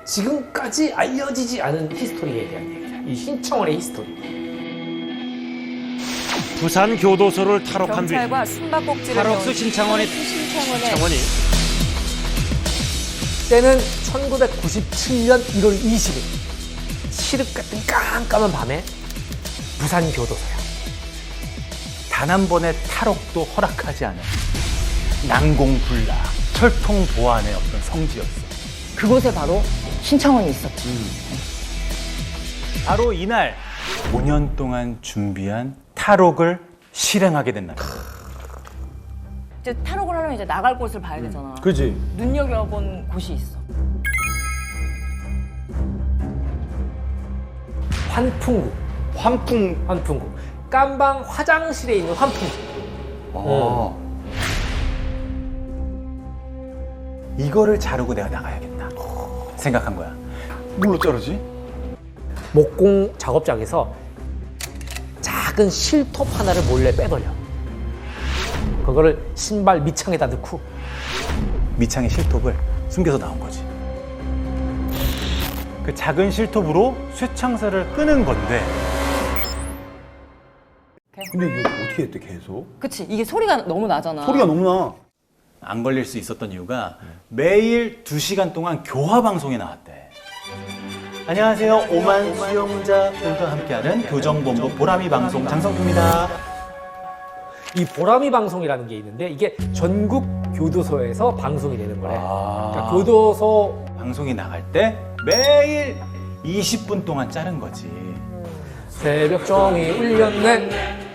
지금까지 알려지지 않은 히스토리에 대한 얘기다. 이 신청원의 히스토리. 부산 교도소를 탈옥한 뒤 경찰과 숨바꼭질을 탈옥수 신창원이 때는 1997년 1월 20일 칠흑 같은 깜깜한 밤에 부산 교도소야. 단 한 번의 탈옥도 허락하지 않은 난공불락, 철통보안의 어떤 성지였어. 그곳에 바로 신창원이 있었죠. 바로 이날 5년 동안 준비한 탈옥을 실행하게 된 날. 이제 탈옥을 하려면 이제 나갈 곳을 봐야 되잖아. 그지? 눈여겨본 곳이 있어. 환풍구. 환풍구. 깜방 화장실에 있는 환풍구. 이거를 자르고 내가 나가야겠다 생각한 거야. 뭘로 자르지? 목공 작업장에서 작은 실톱 하나를 몰래 빼돌려. 그거를 신발 밑창에다 넣고 밑창의 실톱을 숨겨서 나온 거지. 그 작은 실톱으로 쇠창살을 끄는 건데 근데 이거 어떻게 했대 계속? 그치, 이게 소리가 너무 나잖아. 소리가 너무 나. 안 걸릴 수 있었던 이유가 매일 2시간 동안 교화 방송에 나왔대. 안녕하세요. 오만 수용자들과 함께하는 교정본부 보람이 방송 장성규입니다. 이 보람이 방송이라는 게 있는데 이게 전국 교도소에서 방송이 되는 거래. 그러니까 교도소 방송이 나갈 때 매일 20분 동안 자른 거지. 새벽 정이 울렸네.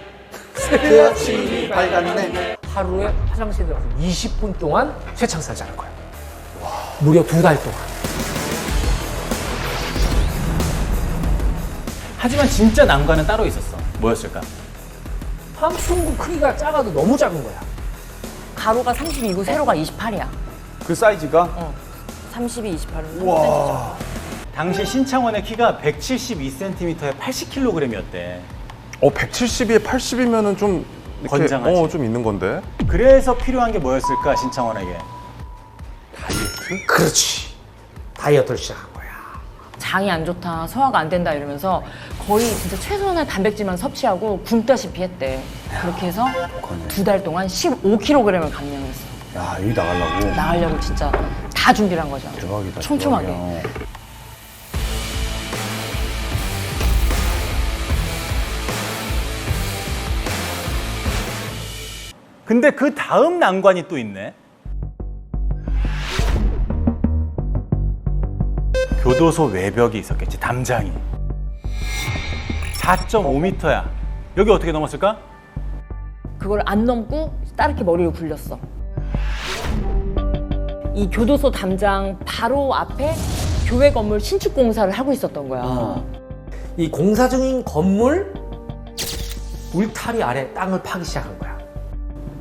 새벽 아침이 밝았네. 하루에 화장실에 들어가서 20분 동안 쇠창살 자른 거야. 무려 2달 동안. 하지만 진짜 난관은 따로 있었어. 뭐였을까? 환풍구 크기가 작아도 너무 작은 거야. 가로가 32고 세로가 28이야. 그 사이즈가? 32, 28은 와. 3cm죠. 당시 신창원의 키가 172cm에 80kg이었대. 170에 80이면은 좀 이렇게, 건장하지. 좀 있는 건데. 그래서 필요한 게 뭐였을까, 신창원에게? 그렇지. 다이어트를 시작한 거야. 장이 안 좋다, 소화가 안 된다 이러면서 거의 진짜 최소한의 단백질만 섭취하고 굶다시피 했대. 그렇게 해서 2달 동안 15kg을 감량했어. 야, 여기 나가려고. 나가려고 진짜 다 준비를 한 거죠. 대박이다. 촘촘하게. 대박이야. 근데 그 다음 난관이 또 있네. 교도소 외벽이 있었겠지, 담장이. 4.5m야. 여기 어떻게 넘었을까? 그걸 안 넘고 따르게 머리를 굴렸어. 이 교도소 담장 바로 앞에 교회 건물 신축 공사를 하고 있었던 거야. 이 공사 중인 건물 울타리 아래 땅을 파기 시작한 거야.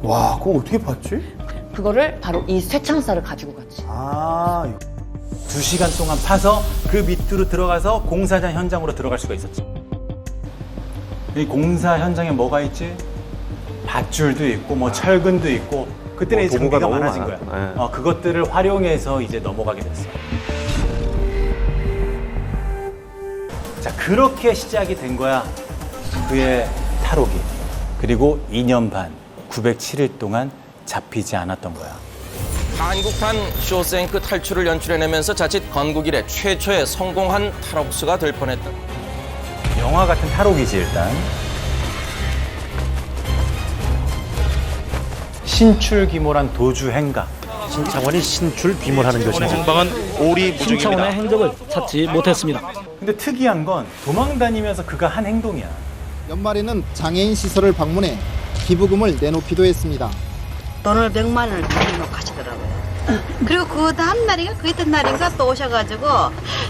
와, 그거 어떻게 봤지? 그거를 바로 이 쇠창살을 가지고 갔지. 아, 2시간 동안 파서 그 밑으로 들어가서 공사장 현장으로 들어갈 수가 있었지. 이 공사 현장에 뭐가 있지? 밧줄도 있고 뭐 철근도 있고 그때는 이제 도구가 장비가 너무 많아진 많아. 거야. 그것들을 활용해서 이제 넘어가게 됐어. 자, 그렇게 시작이 된 거야. 그의 탈옥이. 그리고 2년 반, 907일 동안 잡히지 않았던 거야. 한국판 쇼생크 탈출을 연출해내면서 자칫 건국 이래 최초의 성공한 탈옥수가 될 뻔했다. 영화 같은 탈옥이지 일단. 신출귀몰한 도주 행각. 신창원이 신출 귀몰하는 것이니 행방은 오리무중입니다. 신창원의 행적을 찾지 못했습니다. 근데 특이한 건 도망 다니면서 그가 한 행동이야. 연말에는 장애인 시설을 방문해 기부금을 내놓기도 했습니다. 돈을 100만 원을 가지고 가시더라고요. 그리고 그 다음 날인가 그 이튿 날인가 또 오셔가지고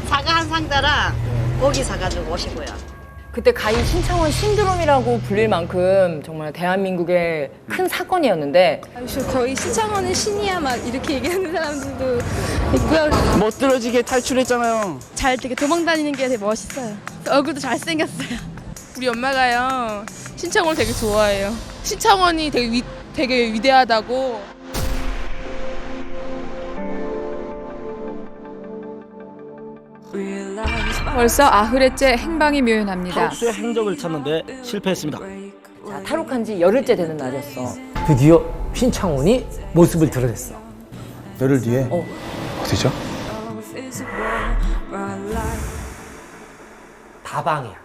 사과 한 상자랑 고기 사가지고 오시고요. 그때 가히 신창원 신드롬이라고 불릴 만큼 정말 대한민국의 큰 사건이었는데 거의 신창원은 신이야 막 이렇게 얘기하는 사람들도 있고요. 멋들어지게 탈출했잖아요. 잘 되게 도망다니는 게 되게 멋있어요. 얼굴도 잘생겼어요. 우리 엄마가요 신창원을 되게 좋아해요. 신창원이 되게 위대하다고. 벌써 아흐레째 행방이 묘연합니다. 탈옥수의 행적을 찾는데 실패했습니다. 자, 탈옥한 지 열흘째 되는 날이었어. 드디어 신창원이 모습을 드러냈어. 열흘 뒤에 어디죠? 다방이야.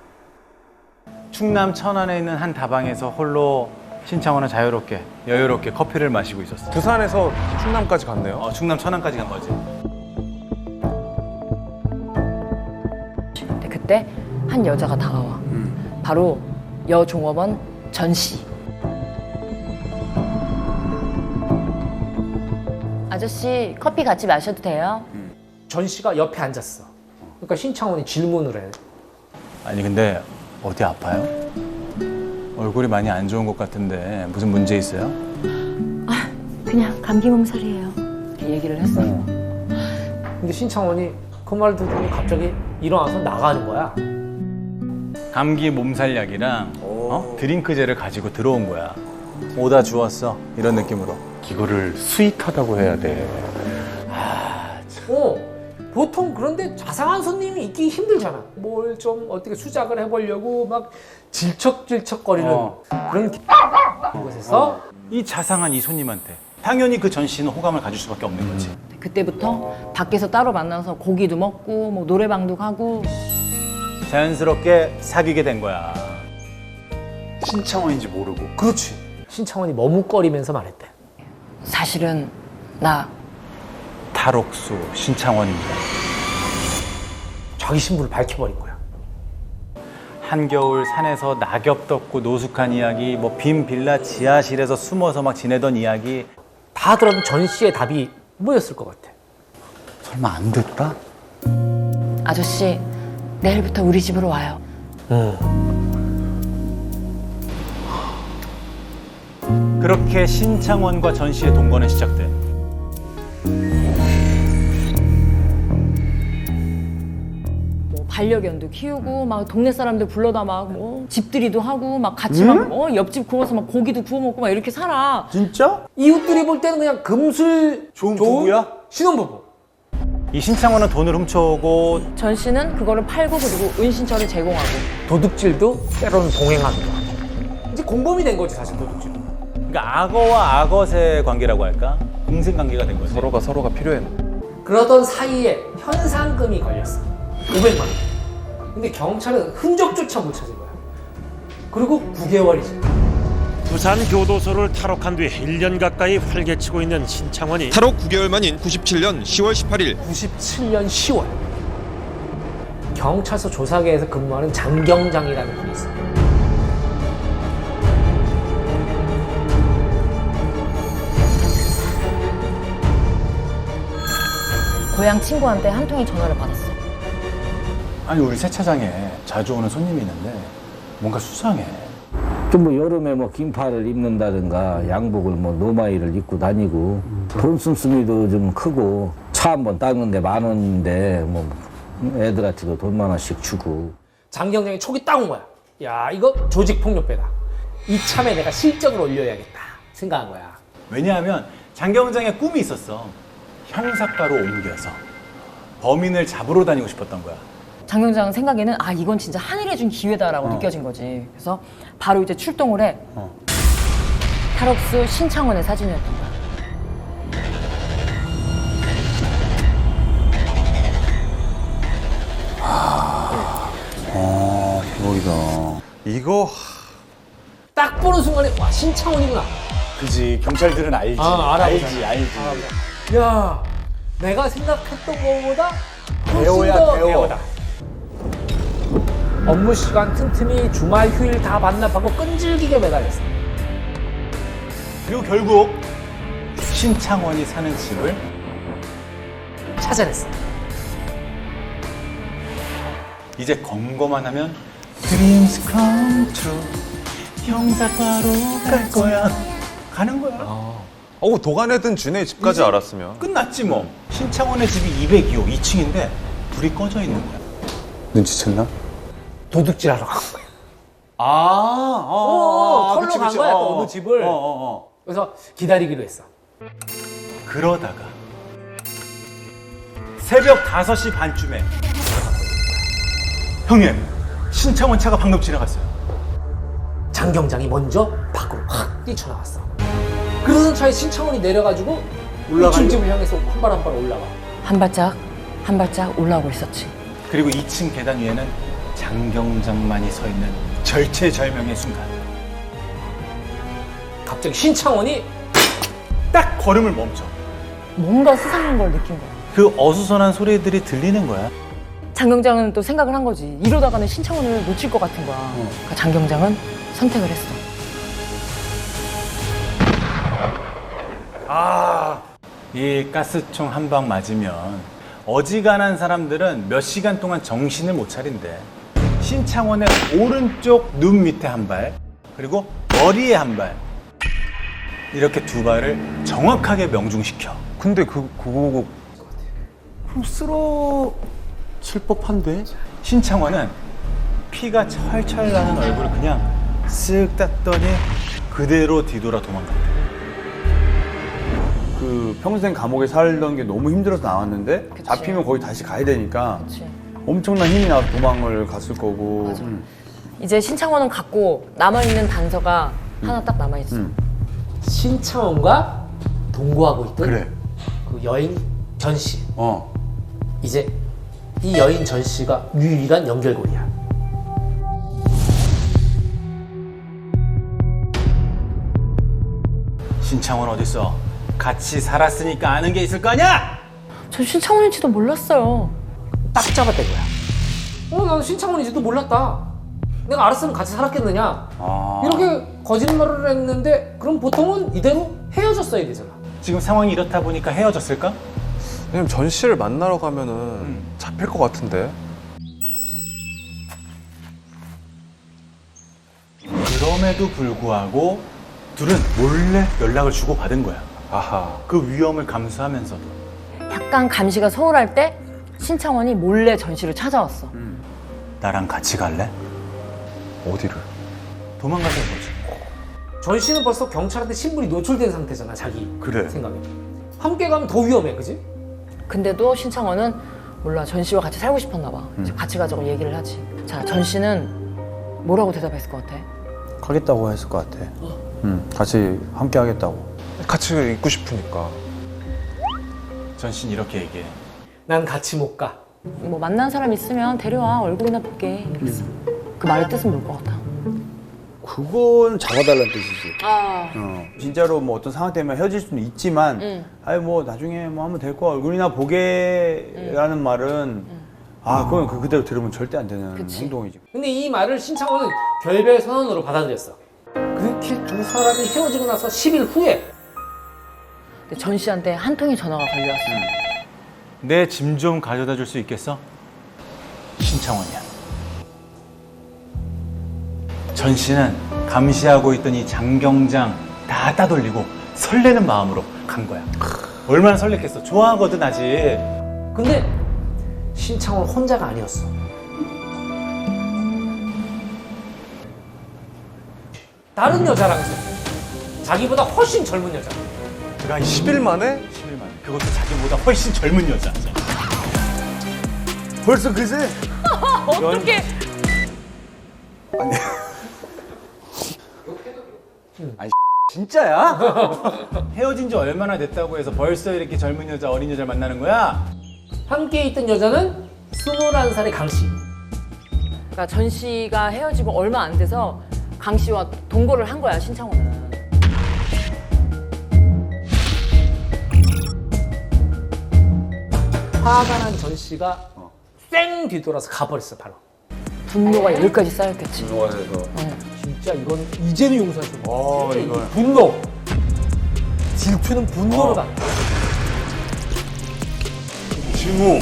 충남 천안에 있는 한 다방에서 홀로 신창원은 자유롭게 여유롭게 커피를 마시고 있었어. 부산에서 충남까지 갔네요. 충남 천안까지 간 거지. 근데 그때 한 여자가 다가와. 바로 여종업원 전 씨. 아저씨 커피 같이 마셔도 돼요? 전 씨가 옆에 앉았어. 그러니까 신창원이 질문을 해. 아니 근데 어디 아파요? 얼굴이 많이 안 좋은 것 같은데 무슨 문제 있어요? 그냥 감기 몸살이에요. 이렇게 얘기를 했어요. 근데 신창원이 그 말 듣고 갑자기 일어나서 나가는 거야. 감기 몸살약이랑 드링크제를 가지고 들어온 거야. 오다 주웠어. 이런 느낌으로. 이거를 스윗하다고 해야 돼. 보통 그런데 자상한 손님이 있기 힘들잖아. 뭘 좀 어떻게 수작을 해보려고 막 질척질척거리는 그런 곳에서 이 자상한 이 손님한테 당연히 그 전 씨는 호감을 가질 수밖에 없는 거지. 그때부터 밖에서 따로 만나서 고기도 먹고 뭐 노래방도 가고. 자연스럽게 사귀게 된 거야. 신창원인지 모르고. 그렇지. 신창원이 머뭇거리면서 말했대. 사실은 나 탈옥수 신창원입니다. 자기 신분을 밝혀버린 거야. 한겨울 산에서 낙엽 덮고 노숙한 이야기, 뭐 빈 빌라 지하실에서 숨어서 막 지내던 이야기. 다 들어도 전 씨의 답이 뭐였을 것 같아? 설마 안 됐다? 아저씨 내일부터 우리 집으로 와요. 그렇게 신창원과 전 씨의 동거는 시작돼. 뭐 반려견도 키우고 막 동네 사람들 불러다 막 뭐 집들이도 하고 막 같이 막 옆집 구워서 막 고기도 구워 먹고 막 이렇게 살아. 진짜? 이웃들이 볼 때는 그냥 금슬 좋은 부부야? 신혼부부. 이 신창원은 돈을 훔쳐오고 전 씨는 그거를 팔고 그리고 은신처를 제공하고. 도둑질도 때로는 동행하기도 하고. 이제 공범이 된 거지 사실 도둑질은. 그러니까 악어와 악어새 관계라고 할까? 공생 관계가 된 거지. 서로가 필요했네. 그러던 사이에 현상금이 걸렸어. 500만 원. 근데 경찰은 흔적조차 못 찾은 거야. 그리고 9개월이지. 부산 교도소를 탈옥한 뒤 1년 가까이 활개치고 있는 신창원이 탈옥 9개월 만인 97년 10월 18일 97년 10월. 경찰서 조사계에서 근무하는 장경장이라는 분이 있어. 고향 친구한테 한 통의 전화를 받았어. 아니 우리 세차장에 자주 오는 손님이 있는데 뭔가 수상해. 좀 뭐 여름에 뭐 긴팔을 입는다든가 양복을 뭐 노마이를 입고 다니고 돈 씀씀이도 좀 크고 차 한 번 닦는데 10,000원인데 뭐 애들한테도 돈 10,000원씩 주고. 장경장이 촉이 딱 온 거야. 야 이거 조직폭력배다. 이참에 내가 실적을 올려야겠다 생각한 거야. 왜냐하면 장경장의 꿈이 있었어. 형사과로 옮겨서 범인을 잡으러 다니고 싶었던 거야. 장경장 생각에는 아 이건 진짜 하늘이 준 기회다라고 느껴진 거지. 그래서 바로 이제 출동을 해. 탈옥수 신창원의 사진이었던 거야. 대박이다. 이거 딱 보는 순간에 와 신창원이구나. 그지. 경찰들은 알지. 알아보잖아. 알지. 야 내가 생각했던 것보다 배우야, 배우. 업무 시간 틈틈이 주말 휴일 다 반납하고 끈질기게 매달렸어. 그리고 결국 신창원이 사는 집을 찾아냈어. 이제 검거만 하면 Dreams come true. 형사과로 갈 거야. 가는 거야. 도가내든 쥐네 집까지 알았으면. 끝났지 뭐. 신창원의 집이 202호 2층인데 불이 꺼져 있는 거야. 눈치챘나? 도둑질 하러 간 거야. 털러 그치, 간 그치. 거야 또 어느 집을. 그래서 기다리기로 했어. 그러다가 새벽 5시 반쯤에 형님, 신창원 차가 방금 지나갔어요. 장경장이 먼저 밖으로 확 뛰쳐나왔어. 그러던 차에 신창원이 내려가지고 올라가요? 2층 집을 향해서 한 발 한 발 올라가. 한 발짝 올라오고 있었지. 그리고 2층 계단 위에는 장경장만이 서 있는 절체절명의 순간. 갑자기 신창원이 딱 걸음을 멈춰. 뭔가 수상한 걸 느낀 거야. 그 어수선한 소리들이 들리는 거야. 장경장은 또 생각을 한 거지. 이러다가는 신창원을 놓칠 것 같은 거야. 그러니까 장경장은 선택을 했어. 이 가스총 한 방 맞으면 어지간한 사람들은 몇 시간 동안 정신을 못 차린대. 신창원의 오른쪽 눈 밑에 한 발, 그리고 머리에 한 발. 이렇게 두 발을 정확하게 명중시켜. 근데 그거 그럼 쓰러질 법한데? 신창원은 피가 철철 나는 얼굴을 그냥 쓱 땄더니 그대로 뒤돌아 도망갔대. 그 평생 감옥에 살던 게 너무 힘들어서 나왔는데 잡히면 거기 다시 가야 되니까 엄청난 힘이 나서 도망을 갔을 거고. 맞아. 이제 신창원은 갔고 남아있는 단서가 하나 딱 남아있어. 신창원과 동거하고 있던 그래. 그 여인 전 씨. 어. 이제 이 여인 전 씨가 유일한 연결고리야. 신창원 어딨어? 같이 살았으니까 아는 게 있을 거 아니야? 전 신창원인지도 몰랐어요. 딱 잡았던 거야. 난 신창원인지도 몰랐다. 내가 알았으면 같이 살았겠느냐. 이렇게 거짓말을 했는데 그럼 보통은 이대로 헤어졌어야 되잖아. 지금 상황이 이렇다 보니까 헤어졌을까? 왜냐면 전 씨를 만나러 가면은 잡힐 것 같은데. 그럼에도 불구하고 둘은 몰래 연락을 주고받은 거야. 아하. 그 위험을 감수하면서도. 약간 감시가 소홀할 때 신창원이 몰래 전 씨를 찾아왔어. 나랑 같이 갈래? 어디를? 도망가서 해보지. 전 씨는 벌써 경찰한테 신분이 노출된 상태잖아, 자기 그래. 생각에. 함께 가면 더 위험해, 그지? 근데도 신창원은 몰라, 전 씨와 같이 살고 싶었나 봐. 이제 같이 가자고 얘기를 하지. 자, 전 씨는 뭐라고 대답했을 것 같아? 가겠다고 했을 것 같아. 같이 함께 하겠다고. 같이 있고 싶으니까. 전 씨는 이렇게 얘기해. 난 같이 못 가. 뭐 만난 사람 있으면 데려와, 얼굴이나 볼게. 이랬어. 그 말의 뜻은 뭘 것 같아? 그건 잡아달라는 뜻이지. 아. 진짜로 뭐 어떤 상황 때문에 헤어질 수는 있지만, 아니 뭐 나중에 뭐 하면 될 거야. 얼굴이나 보게라는 말은, 그건 그대로 들으면 절대 안 되는 행동이지. 근데 이 말을 신창원은 결별 선언으로 받아들였어. 그렇게 두 사람이 헤어지고 나서 10일 후에 근데 전 씨한테 한 통의 전화가 걸려왔어. 내 짐 좀 가져다 줄 수 있겠어? 신창원이야. 전 씨는 감시하고 있던 이 장경장 다 따돌리고 설레는 마음으로 간 거야. 얼마나 설렜겠어. 좋아하거든 아직. 근데 신창원 혼자가 아니었어. 다른 여자랑 있었어. 자기보다 훨씬 젊은 여자. 그가 10일 만에? 10일 만에. 그것도 자기보다 훨씬 젊은 여자. 벌써 그새? 어떻게? 아니 진짜야? 헤어진 지 얼마나 됐다고 해서 벌써 이렇게 젊은 여자, 어린 여자를 만나는 거야? 함께 있던 여자는 21살의 강 씨. 그러니까 전 씨가 헤어지고 얼마 안 돼서 강 씨와 동거를 한 거야, 신창원은. 화가 난 전 씨가 쌩 뒤돌아서 가버렸어, 바로. 분노가 여기까지 쌓였겠지. 분노가 돼서. 진짜 이건 이제는 용서할 수 없어. 이건. 분노. 질투는 분노로 가. 징후.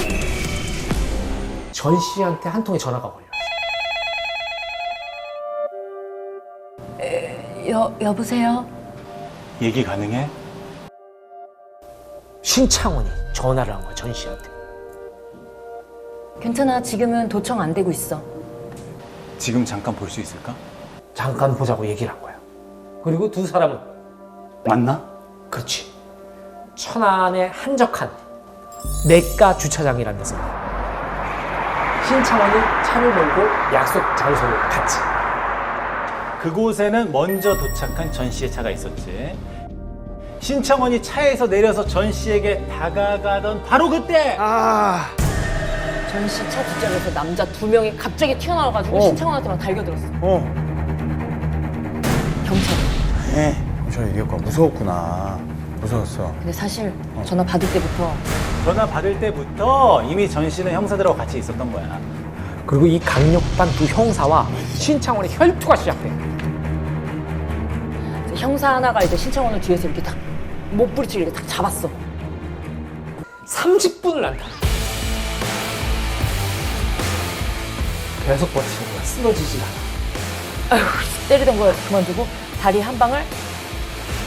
전 씨한테 한 통의 전화가 걸려. 여보세요? 얘기 가능해? 신창원이 전화를 한 거야, 전 씨한테. 괜찮아, 지금은 도청 안 되고 있어. 지금 잠깐 볼 수 있을까? 잠깐 보자고 얘기를 한 거야. 그리고 두 사람은 맞나? 그렇지. 천안의 한적한 내과 주차장이라는 데서 신창원이 차를 몰고 약속 장소로 갔지. 그곳에는 먼저 도착한 전 씨의 차가 있었지. 신창원이 차에서 내려서 전 씨에게 다가가던 바로 그때 전 씨 차 뒷자리에서 남자 2명이 갑자기 튀어나와가지고 신창원한테 막 달겨들었어. 경찰. 네. 저 얘기했구나. 무서웠구나. 무서웠어. 근데 사실 전화 받을 때부터 이미 전 씨는 형사들하고 같이 있었던 거야. 그리고 이 강력반 두 형사와 신창원의 혈투가 시작돼. 형사 하나가 이제 신창원을 뒤에서 이렇게 딱 못부리치게 이렇게 딱 잡았어. 30분을 안타. 계속 버티는 거야. 쓰러지지 않아. 아휴, 때리던 걸 그만두고 다리 한 방을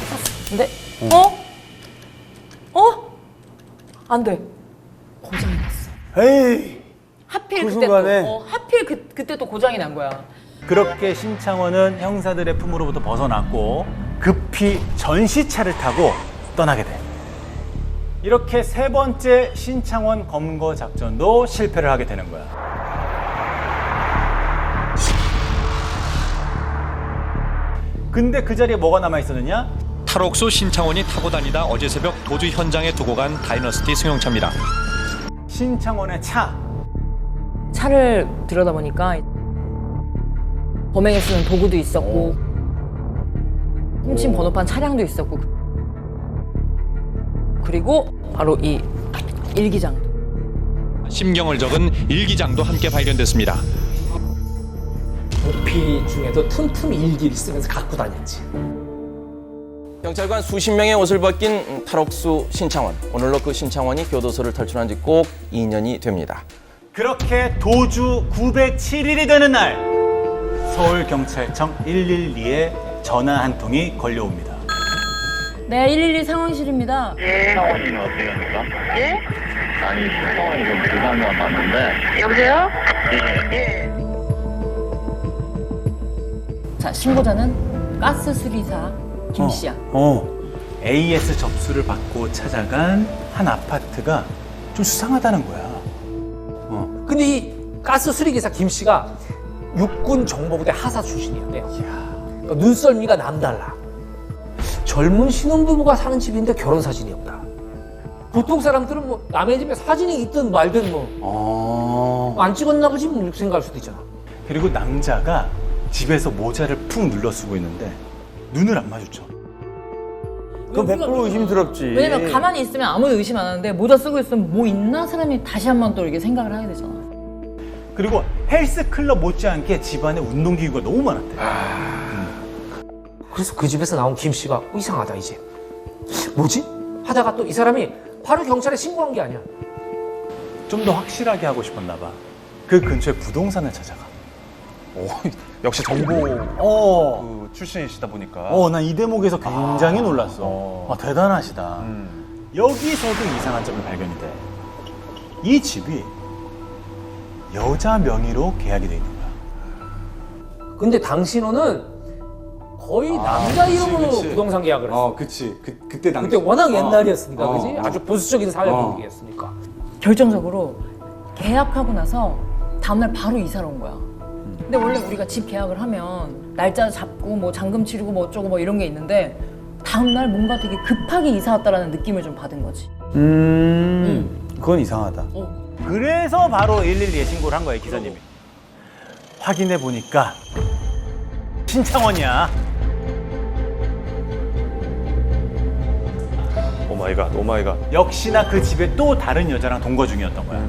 쐈어. 근데 안 돼. 고장이 났어. 에이. 하필 그 그때 순간에? 또 하필 그때 또 고장이 난 거야. 그렇게 신창원은 형사들의 품으로부터 벗어났고 급히 전시차를 타고 떠나게 돼. 이렇게 세 번째 신창원 검거 작전도 실패를 하게 되는 거야. 근데 그 자리에 뭐가 남아 있었느냐? 탈옥수 신창원이 타고 다니다 어제 새벽 도주 현장에 두고 간 다이너스티 승용차입니다. 신창원의 차. 차를 들여다보니까 범행에 쓰는 도구도 있었고 훔친 번호판 차량도 있었고 그리고 바로 이 일기장도. 심경을 적은 일기장도 함께 발견됐습니다. 도피 중에도 틈틈이 일기를 쓰면서 갖고 다녔지. 경찰관 수십 명의 옷을 벗긴 탈옥수 신창원. 오늘로 그 신창원이 교도소를 탈출한 지 꼭 2년이 됩니다. 그렇게 도주 907일이 되는 날 서울경찰청 112에 전화 한 통이 걸려옵니다. 네, 112 상황실입니다. 신창원 씨는 어떻게 합니까? 예? 아니, 신창원이 좀 불가능한 건 맞는데. 여보세요? 예. 자, 신고자는 가스 수리사 김 씨야. AS 접수를 받고 찾아간 한 아파트가 좀 수상하다는 거야. 근데 이 가스 수리기사 김 씨가 육군 정보부대 하사 출신이었대요. 그러니까 눈썰미가 남달라. 젊은 신혼부부가 사는 집인데 결혼 사진이 없다. 보통 사람들은 뭐 남의 집에 사진이 있든 말든 뭐 안 찍었나 보지 뭐 이렇게 생각할 수도 있잖아. 그리고 남자가 집에서 모자를 푹 눌러 쓰고 있는데 눈을 안 마주쳐. 그건 100% 의심스럽지. 왜냐면 가만히 있으면 아무도 의심 안 하는데 모자 쓰고 있으면 뭐 있나 사람이 다시 한 번 또 이렇게 생각을 하게 되잖아. 그리고 헬스클럽 못지않게 집안에 운동기구가 너무 많았대. 그래서 그 집에서 나온 김 씨가 이상하다 이제. 뭐지? 하다가 또 이 사람이 바로 경찰에 신고한 게 아니야. 좀 더 확실하게 하고 싶었나 봐. 그 근처에 부동산을 찾아가. 역시 정보 그 출신이시다 보니까. 난 이 대목에서 굉장히 놀랐어. 대단하시다. 여기서도 이상한 점이 발견이 돼. 이 집이 여자 명의로 계약이 돼 있는 거야. 근데 당신호는 거의 남자 이름으로 부동산 계약을 했어. 그치. 그때 당시. 그때 워낙 옛날이었으니까, 그지? 아주 보수적인 사회 분위기였으니까. 결정적으로 계약하고 나서 다음날 바로 이사를 온 거야. 근데 원래 우리가 집 계약을 하면 날짜 잡고 뭐 잔금 치르고 뭐 어쩌고 뭐 이런 게 있는데 다음날 뭔가 되게 급하게 이사 왔다라는 느낌을 좀 받은 거지. 그건 이상하다. 그래서 바로 112에 신고를 한 거예요, 기사님이. 확인해 보니까 신창원이야. 오마이갓. 역시나 그 집에 또 다른 여자랑 동거 중이었던 거야.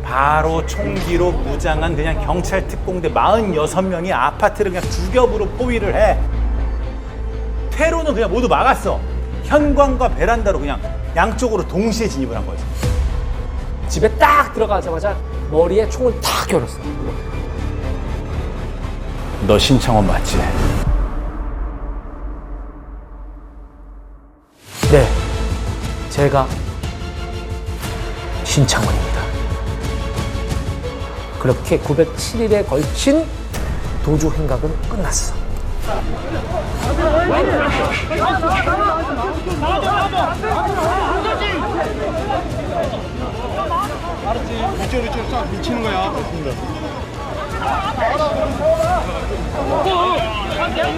바로 총기로 무장한 그냥 경찰 특공대 46명이 아파트를 그냥 두 겹으로 포위를 해. 퇴로는 그냥 모두 막았어. 현관과 베란다로 그냥 양쪽으로 동시에 진입을 한 거지. 집에 딱 들어가자마자 머리에 총을 탁 겨눴어. 너 신창원 맞지? 네, 제가 신창원입니다. 그렇게 907일에 걸친 도주 행각은 끝났어. 알았지? 이쪽으로 쫙 미치는 거야.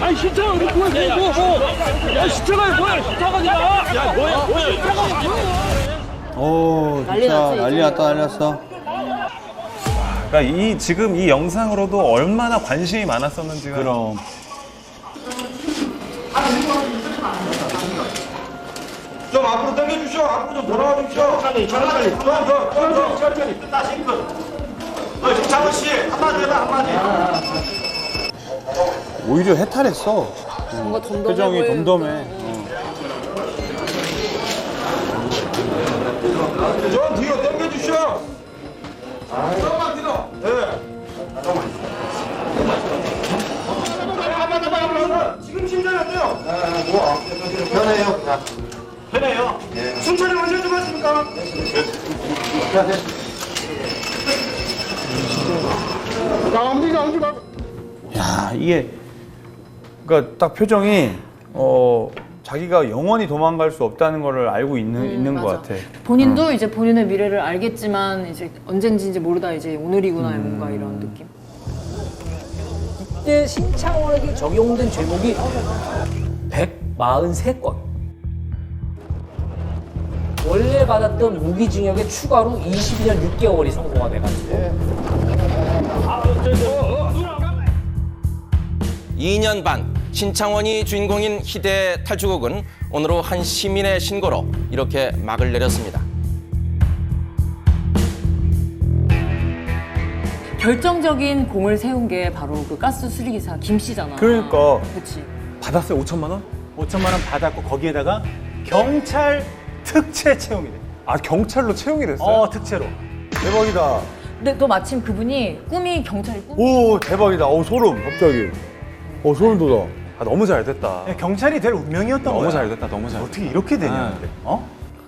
아니 신차가 우리 야 신차가 뭐야 신차가 아니라 야 뭐야 오, 진짜 난리 났다, 난리 났어. 그러니까 지금 이 영상으로도 얼마나 관심이 많았었는지가. 그럼. 좀 앞으로 당겨주시오. 앞으로 좀 돌아와 주시오. 천천히. 다시 장원 씨, 한마디 해봐, 한마디. 오히려 해탈했어. 뭔가 덤덤해 표정이 보이는데. 덤덤해. 좀 뒤로 당겨주시오. 조금만 뒤로. 네. 지금 심장이 어때요? 편해요. 편해요? 순찰이 언제 좀 하십니까? 야, 이게 그러니까 딱 표정이 자기가 영원히 도망갈 수 없다는 걸 알고 있는 것 맞아. 같아. 본인도 이제 본인의 미래를 알겠지만 이제 언젠지 이제 모르다 이제 오늘이구나 뭔가 이런 느낌. 이때 신창원에게 적용된 죄목이 143건. 원래 받았던 무기징역에 추가로 22년 6개월이 선고가 돼가지고 2년 반 신창원이 주인공인 희대 탈주곡은 오늘로 한 시민의 신고로 이렇게 막을 내렸습니다. 결정적인 공을 세운 게 바로 그 가스 수리기사 김 씨잖아. 그러니까. 그렇지. 받았어요? 5천만 원? 5천만 원 받았고 거기에다가 경찰 특채 채용이 돼. 아, 경찰로 채용이 됐어요? 특채로. 대박이다. 근데 또 마침 그분이 꿈이 경찰이 꿈. 오, 대박이다. 소름, 갑자기. 소름 돋아. 아, 너무 잘 됐다. 경찰이 될 운명이었던 거야. 너무 잘 됐다, 너무 잘 됐다. 어떻게 이렇게 되냐.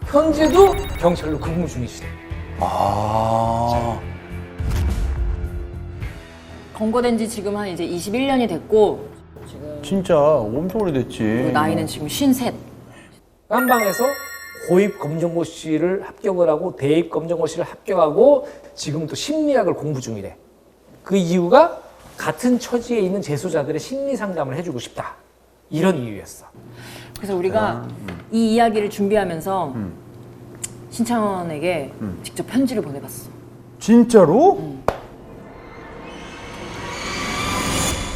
현재도 경찰로 근무 중이시대. 검거된 지 지금 한 이제 21년이 됐고 지금 진짜 엄청 오래됐지. 나이는 지금 53. 깜방에서 고입 검정고시를 합격을 하고 대입 검정고시를 합격하고 지금 또 심리학을 공부 중이래. 그 이유가 같은 처지에 있는 재소자들의 심리 상담을 해주고 싶다. 이런 이유였어. 그래서 우리가 이 이야기를 준비하면서 신창원에게 직접 편지를 보내봤어. 진짜로?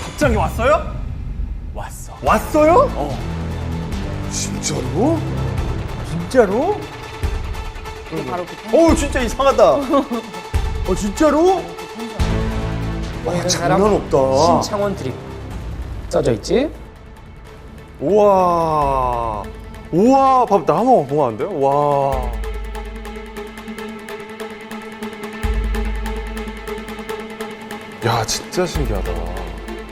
답장이 왔어요? 왔어. 왔어요? 진짜로? 진짜로? 이게 바로 그 편지. 진짜 이상하다. 진짜로? 와, 장난 없다. 신창원 드립 써져 있지? 우와. 밥 나 한번 보면 안 돼요? 와. 야, 진짜 신기하다.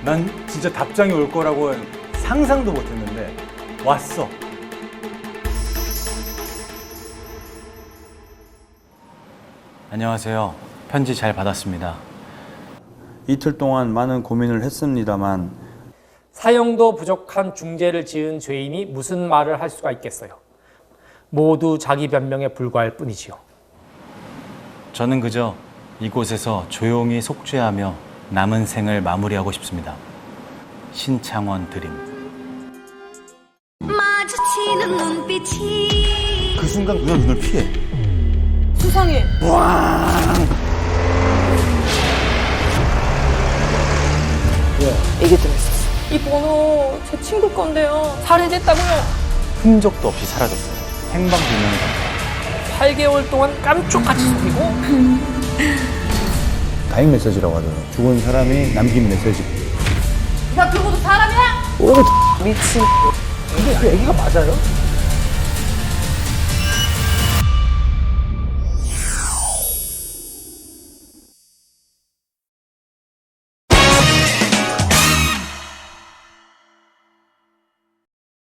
난 진짜 답장이 올 거라고 상상도 못 했는데 왔어. 안녕하세요. 편지 잘 받았습니다. 이틀 동안 많은 고민을 했습니다만 사형도 부족한 중죄를 지은 죄인이 무슨 말을 할 수가 있겠어요. 모두 자기 변명에 불과할 뿐이지요. 저는 그저 이곳에서 조용히 속죄하며 남은 생을 마무리하고 싶습니다. 신창원 드림. 마주치는 눈빛이 그 순간 그냥 눈을 피해. 수상해. 얘기 들었어. 이 번호 제 친구 건데요. 살해됐다고요. 흔적도 없이 사라졌어요. 행방불명이 8개월 동안 깜짝같이 숨기고 다행 메시지라고 하더라고. 죽은 사람이 남긴 메시지. 야, 그거도 사람이야? 미친. 이게 그 애기가 맞아요?